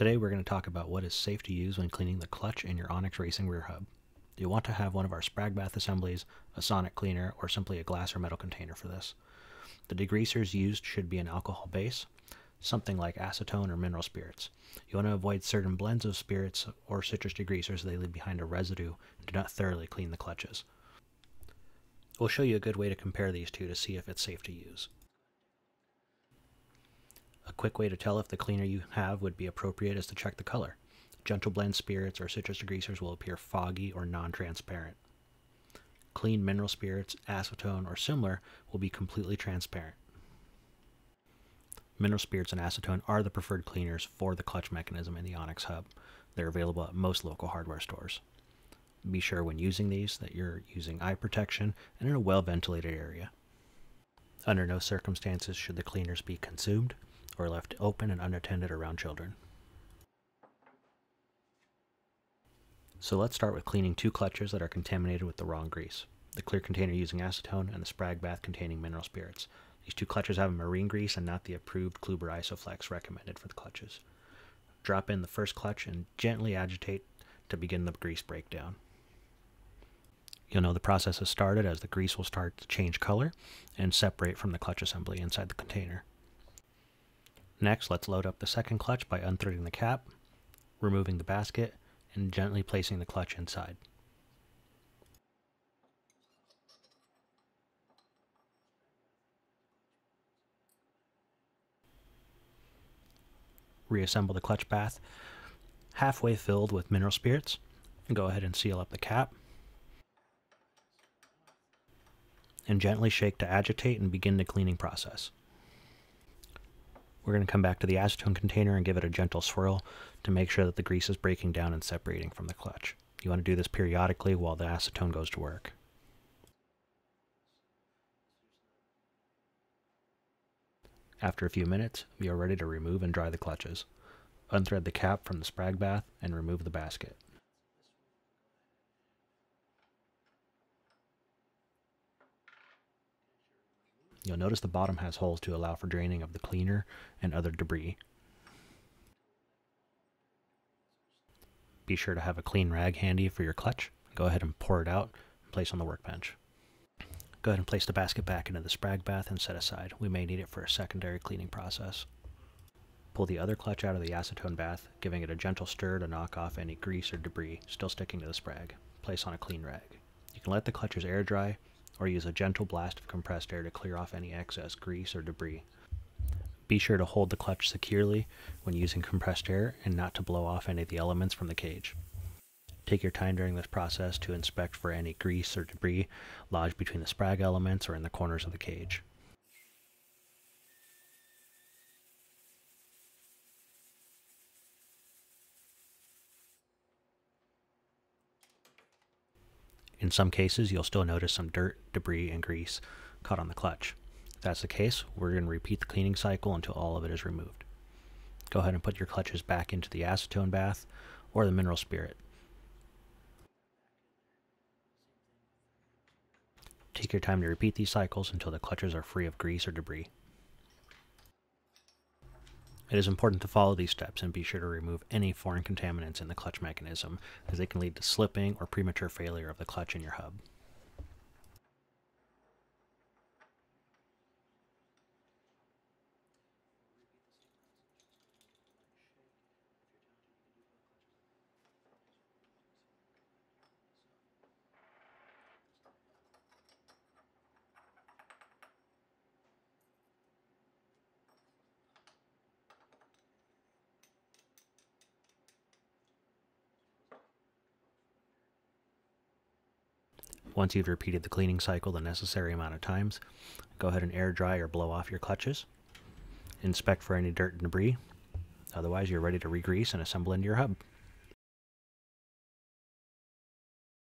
Today we're going to talk about what is safe to use when cleaning the clutch in your ONYX racing rear hub. You'll want to have one of our Sprag bath assemblies, a sonic cleaner, or simply a glass or metal container for this. The degreasers used should be an alcohol base, something like acetone or mineral spirits. You want to avoid certain blends of spirits or citrus degreasers as they leave behind a residue and do not thoroughly clean the clutches. We'll show you a good way to compare these two to see if it's safe to use. A quick way to tell if the cleaner you have would be appropriate is to check the color. Gentle blend spirits or citrus degreasers will appear foggy or non-transparent. Clean mineral spirits, acetone, or similar will be completely transparent. Mineral spirits and acetone are the preferred cleaners for the clutch mechanism in the ONYX hub. They're available at most local hardware stores. Be sure when using these that you're using eye protection and in a well-ventilated area. Under no circumstances should the cleaners be consumed or left open and unattended around children. So let's start with cleaning two clutches that are contaminated with the wrong grease. The clear container using acetone and the Sprag bath containing mineral spirits. These two clutches have a marine grease and not the approved Kluber Isoflex recommended for the clutches. Drop in the first clutch and gently agitate to begin the grease breakdown. You'll know the process has started as the grease will start to change color and separate from the clutch assembly inside the container. Next, let's load up the second clutch by unthreading the cap, removing the basket, and gently placing the clutch inside. Reassemble the clutch bath halfway filled with mineral spirits, and go ahead and seal up the cap. And gently shake to agitate and begin the cleaning process. We're going to come back to the acetone container and give it a gentle swirl to make sure that the grease is breaking down and separating from the clutch. You want to do this periodically while the acetone goes to work. After a few minutes, you are ready to remove and dry the clutches. Unthread the cap from the Sprag bath and remove the basket. You'll notice the bottom has holes to allow for draining of the cleaner and other debris. Be sure to have a clean rag handy for your clutch. Go ahead and pour it out and place on the workbench. Go ahead and place the basket back into the Sprag bath and set aside. We may need it for a secondary cleaning process. Pull the other clutch out of the acetone bath, giving it a gentle stir to knock off any grease or debris still sticking to the Sprag. Place on a clean rag. You can let the clutches air dry or use a gentle blast of compressed air to clear off any excess grease or debris. Be sure to hold the clutch securely when using compressed air and not to blow off any of the elements from the cage. Take your time during this process to inspect for any grease or debris lodged between the Sprag elements or in the corners of the cage. In some cases, you'll still notice some dirt, debris, and grease caught on the clutch. If that's the case, we're going to repeat the cleaning cycle until all of it is removed. Go ahead and put your clutches back into the acetone bath or the mineral spirit. Take your time to repeat these cycles until the clutches are free of grease or debris. It is important to follow these steps and be sure to remove any foreign contaminants in the clutch mechanism, as they can lead to slipping or premature failure of the clutch in your hub. Once you've repeated the cleaning cycle the necessary amount of times, go ahead and air dry or blow off your clutches. Inspect for any dirt and debris. Otherwise, you're ready to re-grease and assemble into your hub.